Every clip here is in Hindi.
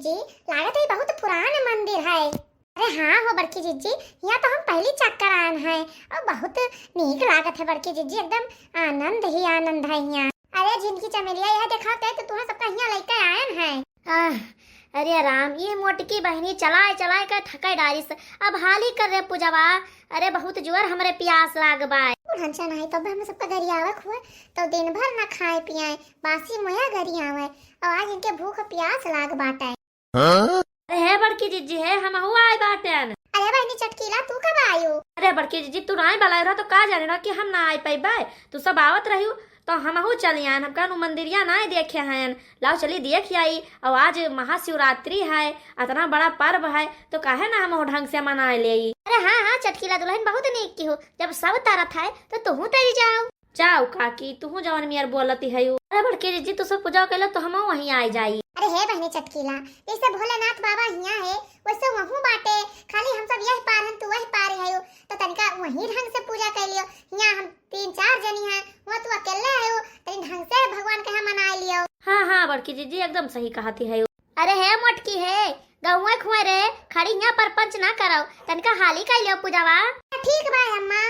जीजी, लागत है बहुत पुराना मंदिर है। अरे हाँ हो बड़की जीजी, यहाँ तो हम पहली चक्कर आए हैं और बहुत नीक लागत है बड़की जीजी, एकदम आनंद ही आनंद है यहाँ। अरे जिनकी चमेलिया यह दिखाते तो तुम्हें सबका यहाँ लेकर आए हैं। अरे राम, ये मोटकी बहनी चलाए चलाए कर थके डारिस, अब हाल ही कर रहे पूजवा। अरे बहुत जोर हमरे प्यास लाग बाय। हंसा नहीं तो हम सबका घरी आवक हुए तो दिन भर न खाए पिए बासी मोया घरी आवे और आज इनके भूख प्यास लाग बाटे। अरे है बड़की जीजी है, हम हुआ आए बाटन। अरे बहनी चटकीला तू कब आयो? अरे बड़की जीजी तू नहीं बला रहा तो का जाने ना कि हम ना आए पाई बाय, तू सब आवत रही तो हमहू चली आन, हम कहूँ मंदिरिया नहीं देखे हैं, लाओ चली देख आई। और आज महाशिवरात्रि है, इतना बड़ा पर्व है तो काहे ना हम ढंग से मना ले। अरे हाँ हाँ चटकीला दुल्हन बहुत नीक की हो, जब सब तरफ है तो तुहू तरी जाओ। जाओ काकी तुहू जवन मियार बोलती है। अरे बड़की जीजी तू सब पूजा कैलो तो हम वहीं आ जाई। अरे हे बहनी चटकीला, जैसे भोलेनाथ बाबा यहाँ है वैसे वहू बाटे, खाली हम सब यही पार हैं तू वही पार है तो तनिका वही ढंग से पूजा कर लियो। यहाँ हम 3-4 जनी हैं, वहाँ तू अकेले है तनी ढंग से भगवान के यहाँ मना लियो। हाँ हाँ बड़की जीजी एकदम सही कहती है। अरे है मोटकी है, गहुए खुए रे खड़ी यहाँ पर पंच ना करो, तनिका हाली कर लियो पूजावा। ठीक बा अम्मा,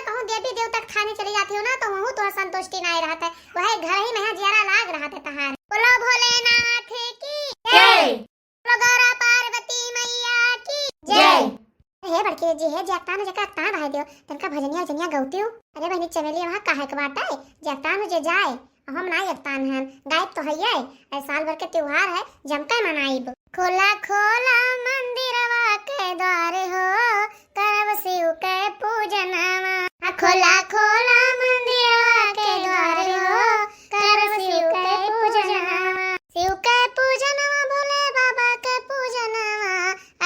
कहूँ देवी देवता खाने चली जाती हो ना तो वहू तो संतुष्टि नहीं रहता है, वह घर ही में जरा लाग रहा था तहार। बोलो भोलेनाथ की जय, बोलो गौरा पार्वती मैया की जय। हे बड़की जी है जगतान जगता भाई दियो तनका भजनिया जनिया गौतियो। अरे बहनी चमेली वहां काहे के बात है, जगतान जे जाए हम ना जगतान हैं, गायब तो है ये साल भर के त्योहार है जमका मनाइब। खोला खोला मंदिरवा के द्वार हो, करब शिव के पूजनवा। खोला खोला मंदिरवा के द्वार हो, करब शिव के पूजनवा। शिव के पूजनवा भोले बाबा के पूजनवा,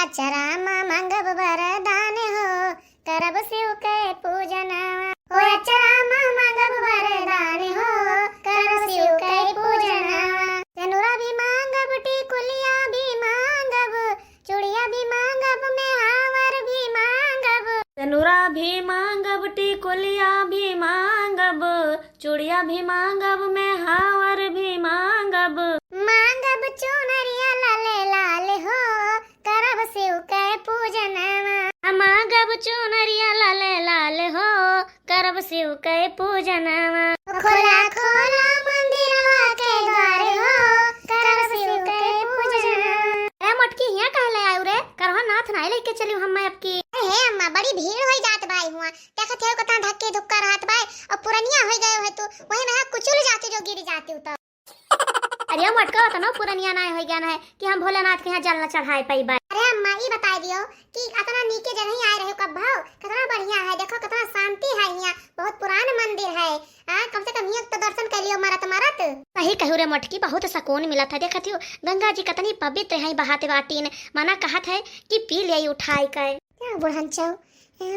अचरा मांगब वरदान हो, करब शिव के पूजनवा। हो अचरा मांगब वरदान हो, करब शिव के पूजनवा। चनुरा भी मांगब टिकुलिया भी मांगब, चूड़िया भी मांगब में हावर भी मांगब। तनुरा भी मांगब टिकुलिया भी मांगब, चूड़िया भी मांगब में हावर भी मांगब। मांगब चुनरिया लाले लाल हो, करब शिव के पूजनवा। मांगब चुनरिया लाले लाल हो, करब शिव के पूजनवा। खोला खोला मंदिरवा के द्वार हो, करब शिव के पूजनवा। अरे मोटकी यहाँ कहाँ ले आयु रे, करहो नाथ नहीं लेके चली हम अब की। हे अम्मा बड़ी भीड़ हो जात बाई हुआ, देखत है कतना धक्के धुक्का रहत बाई और पुरनिया हो गए है तो वही में कुचल जाती जो गिर जाती तो। अरे मोटका तो ना पुरनिया नहीं हो गया है कि हम भोलेनाथ के यहाँ जल न चढ़ाए पाई बाई। अरे अम्मा ये बता दियो कि इतना नीचे जगह आए रहे कब भाव कितना बढ़िया है, देखो कितना शांति है यहाँ, बहुत पुराना मंदिर है। कम से कम यहाँ तो दर्शन कर लियो मरत मरत। सही कहू रे मोटकी, बहुत सुकून मिला था। देखत हो गंगा जी कितनी पवित्र है, बहाते बाटी ने मना कहत है कि पी ले उठाई कर। क्या बुढ़न चौ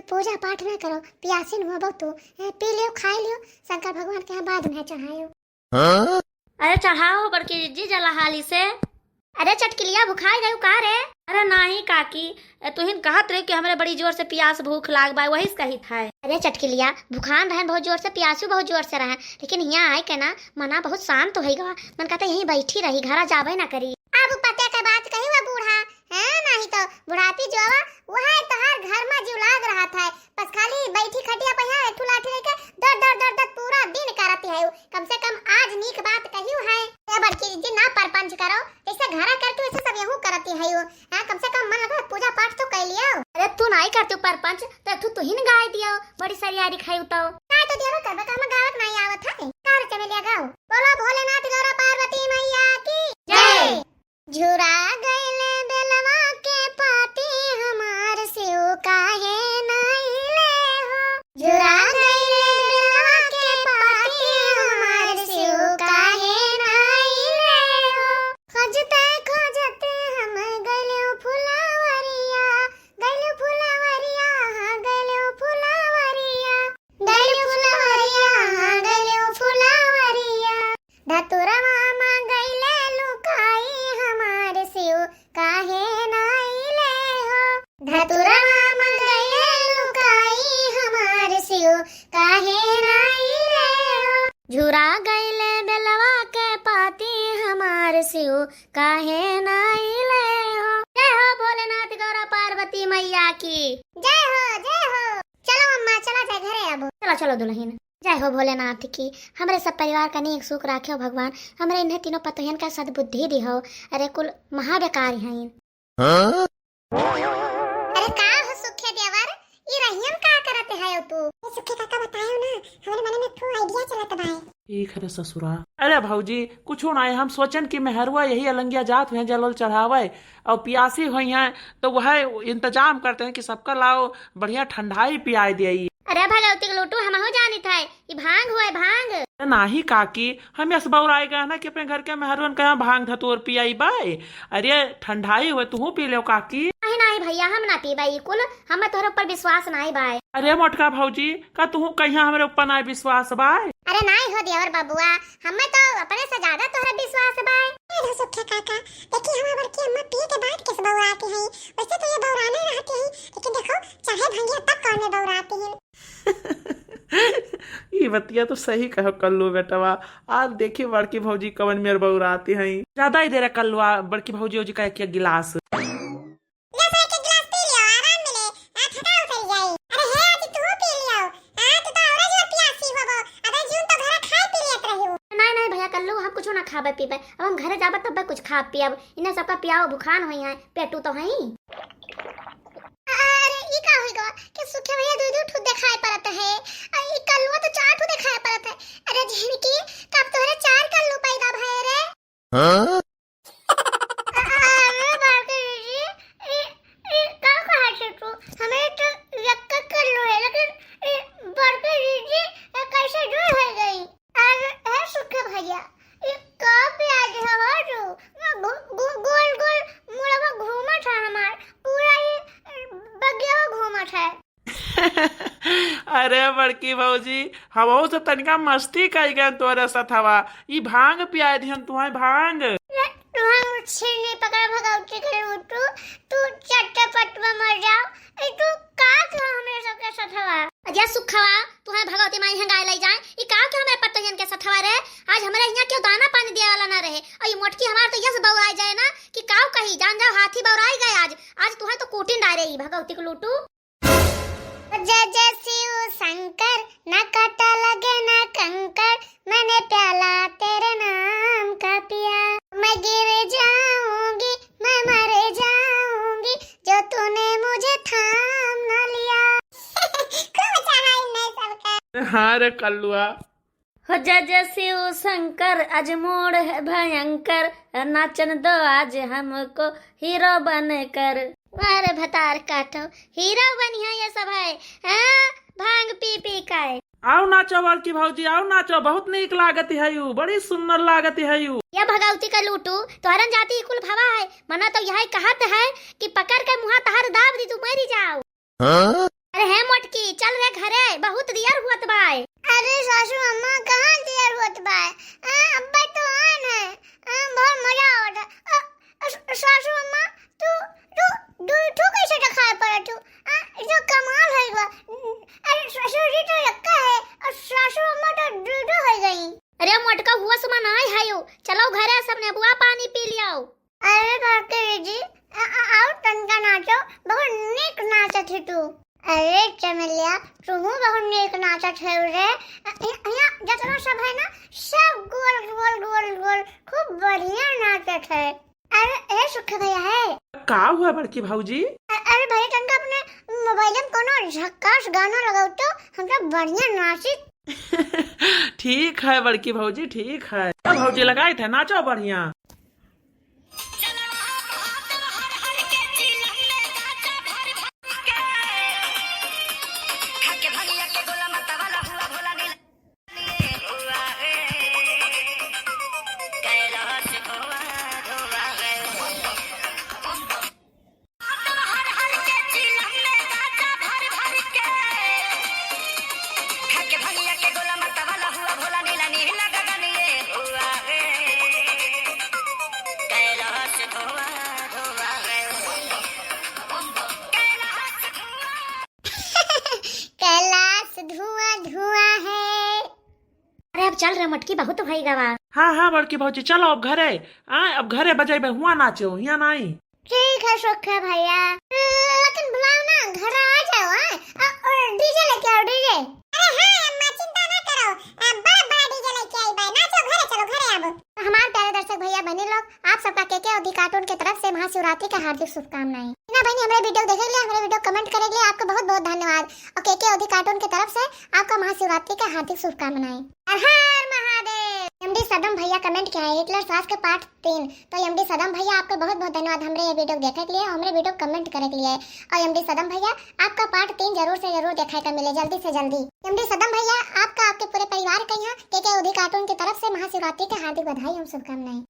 पूजा पाठ ना करो, प्यासीन हुआ बहुत पी लियो खाई लियो, शंकर भगवान के यहाँ बाद में चढ़ायो। अरे चढ़ाओ बड़की जी जला हाली से। अरे चटकिलिया भुखाई गई का रे? अरे नहीं काकी, तुहिन कहत रहे कि हमरे बड़ी जोर से प्यास भूख लाग बा, वही कही था। अरे चटकिलिया भुखान रहन बहुत जोर से, प्यासू बहुत जोर से रहन, लेकिन यहाँ आए के ना मना बहुत शांत होएगा, मन कहता यहीं बैठी रही, घर जावे ना करी। अब पते के बात कही वो बूढ़ा है नहीं तो बुढ़ापी जो वह तोहार घर में जीव लाग रहा था, बस खाली बैठी खटिया पे यहाँ ठुला ठुला के दर दर दर दर पूरा दिन करती है। कम से कम आज नीक बात कही है, ये बड़की जी ना परपंच करो, जैसे घर करती वैसे सब यहू करती है। कम से कम मन लगा पूजा पाठ तो कर लियो। अरे तू नहीं करती परपंच तो तू ही गाय दियो, बड़ी सरियारी खाई तो काय तो देरो करबे का हम गावत नहीं आवत है, कार चमेलिया गाओ। बोलो भोलेनाथ गौरा पार्वती मैया की जय। झुरा गईले बेलवा के पाती, हमार शिव काहे नहीं ले हो। झुरा गईले बेलवा के पाती, हमार शिव काहे नहीं ले हो। खोजते खोजते हम गइलो फुलवरिया, गइलो फुलवरिया, हाँ गइलो फुलवरिया, गइलो फुलवरिया, हाँ गइलो फुलवरिया। धतुरवा मां गइले लुकाई, हमार शिव काहे नाई ले हो। जय हो भोलेनाथ गौरा पार्वती मैया की। जय हो। चलो अम्मा चला जाए घरे अब। चलो चलो दुल्हन। जय हो भोलेनाथ की। हमारे सब परिवार का नेक सुख राखे भगवान। हमारे इन्हें तीनों पतोहन का सद्बुद्धि दी हो। अरे कुल महाबेकार हैं। अरे का हो सुखे देवर, ई रहियन का करते है तू? ये सुखे काका बतायो ना, हमारे मन में थोड़ा आइडिया चलत बा। ठीक है ससुरा। अरे भौजी कुछ ना है, हम सोचन कि मेहरुआ यही अलंगिया जात हुए जल चढ़ावे और पियासी हुई हैं तो वह इंतजाम करते हैं कि सबका लाओ बढ़िया ठंडाई पियाई दे। अरे भगवती के लूटू हम हो जानी था। ये भांग हुआ है भांग। नाही काकी, हम यस बौराए गए ना कि अपने घर के मेहरुअन का भांग धतूर पियाई बाई। अरे ठंडाई हुए तू पी लो काकी। नहीं नहीं भैया हम ना पी बाई कुल, हमें तोहरे ऊपर विश्वास नहीं बाय। अरे मोटका भौजी का तू कहिया हमारे ऊपर ना विश्वास बाय? अरे नहीं हो देवर बाबुआ, हमें तो अपने से ज्यादा तोहरा विश्वास बा। अरे सुखे काका, देखिए हम बड़की अम्मा पिए के बाद किस बौराती हैं, वैसे तो ये बौराने रहती हैं, लेकिन देखो चाहे भंगिया तब कौन में बौराती हैं। ये बतिया तो सही कहो कल्लू बेटवा। आज देखिए बड़की भौजी कवन मेरे बौराती हैं। ज्यादा ही देर कल्लुआ बड़की भौजी का एक गिलास। खाबे पीबे अब हम घरे जाबे तब कुछ खा पियब। इन्हें सबका पियाओ भुखान होई है, पेटू तो है। अरे ई का होई गो कि सुखे भैया दूध ठुद दिखाई पड़त है, ई कल्लू तो चार ठुद दिखाई पड़त है। अरे झिनकी कब तोरे चार कल्लू पैदा भए रे? हां अरे बाप रे जी, ई का कहा छे तू? हमें तो यक्का कल्लू है, लेकिन बड़के जी कैसे जुड़ हो गई? अरे है सुखे भैया कब आज हवा जो गोल गोल मुड़वा घूमा था, हमार पूरा ही बगिया घूमा था। अरे बड़की भौजी हम तो तनिका मस्ती कर गए तोरे सथवा। ई भांग पिया दिहन तुम्हें भांग। तुम छिनी पकड़ भगवती के उठू, तू चट्टे पटवा मर जाओ। ए तू का के हमरे सबके सथवा? अजय सुखवा तुम्हें भगवती माई हंगाए ले जाए। ई का के हमरे पतोहन के सथवा रे? आज हमरे यहाँ क्यों दाना पानी दिया वाला ना रहे? और ये मोटकी हमार तो यस बौराई जाए ना कि काव कही जान जाओ हाथी बौराई गए। आज तुम्हें तो कोटिन डारे ई भगवती को लूटू। जय जय शिव शंकर, न काटा लगे न कंकर, मैंने प्याला तेरे नाम का पिया। मैं गिर जाऊंगी, मैं मर जाऊंगी, जो तूने मुझे थाम न लिया। खूब अच्छा है इन सबका। हाँ रे कल्लुआ। हो जय जय शिव शंकर, आज मोड़ है भयंकर, नाचन दो आज हमको हीरो बनकर। अरे भतार काटो, हीरो बनिया ये सब है भांग पी पी के। आओ नाचो बड़की भौजी, आओ नाचो, बहुत नीक लागत है यू, बड़ी सुंदर लागत है यू। ये भगवती का लूटू तोहरन जाती कुल भवा है, मना तो यही कहत है कि पकड़ के मुहा तहर दाब दी तू मरी जाओ। अरे है मोटकी चल रे घरे, बहुत देर हुत बाय। अरे सासू अम्मा कहाँ देर होत बा? अब्बा तो आन है, बहुत मजा आवत है। सासू अम्मा तू कैसे दिखाई पड़ा तू? जो कमाल है बा। अरे ससुर जी तो यक्का है और सासू अम्मा तो दूधो हो गई। अरे मोटका हुआ सुमा नहीं है यो, चलो घरे सबने बुआ पानी पी लियाओ। अरे काके जी आओ तनका नाचो, बहुत नीक नाचत है तू। अरे चमेलिया तू बहुत नीक नाचत है रे। यहाँ जितना सब है ना सब गोल गोल गोल गोल खूब बढ़िया नाचत है। अरे ए सुख भैया है का हुआ बड़की भौजी? अरे भाई तनका अपने मोबाइल में कोनो झक्कास गाना लगाओ तो हम सब बढ़िया नाचित। ठीक है बड़की भौजी ठीक है। भौजी लगाए थे नाचो बढ़िया। कैलाश धुआं धुआं है। अरे अब चल रे मटकी बहुत भाई गवा। हाँ हाँ बड़की भौजी चलो अब घरे। अब घरे बजेबे हुआ नाचो यहाँ नहीं। ठीक है सुखे भैया, लेकिन बुलाओ ना, घर आ जाओ। और डीजे लेके आओ, डीजे। अरे हाँ अम्मा चिंता ना करो, बड़ा बड़ा डीजे लेके आई बाय। नाचो घरे, चलो घरे अब। तो हमारे प्यारे दर्शक भैया बहनी लोग, आप सबका केके और दी कार्टून की तरफ से महाशिवरात्रि का हार्दिक शुभकामनाएं। ना बहनी हमारे वीडियो देखे के लिए, हमारे वीडियो कमेंट करे के लिए आपका बहुत बहुत धन्यवाद। और केके और दी कार्टून की तरफ से आपका महाशिवरात्रि का हार्दिक शुभकामनाएं। हर हर महादेव। एमडी सदम भैया कमेंट किया है हिटलर सास के पार्ट 3। तो एमडी सदम भैया आपका बहुत बहुत धन्यवाद हमारे ये वीडियो देखे के लिए, हमारे वीडियो कमेंट करे के लिए। और एमडी सदम भैया आपका पार्ट 3 जरूर से जरूर देखने का मिले, जल्दी से जल्दी। एमडी सदम भैया आपका आपके पूरे परिवार का यहाँ केके ओधी कार्टून की तरफ से महाशिवरात्रि के हार्दिक बधाई एवं शुभकामनाएं।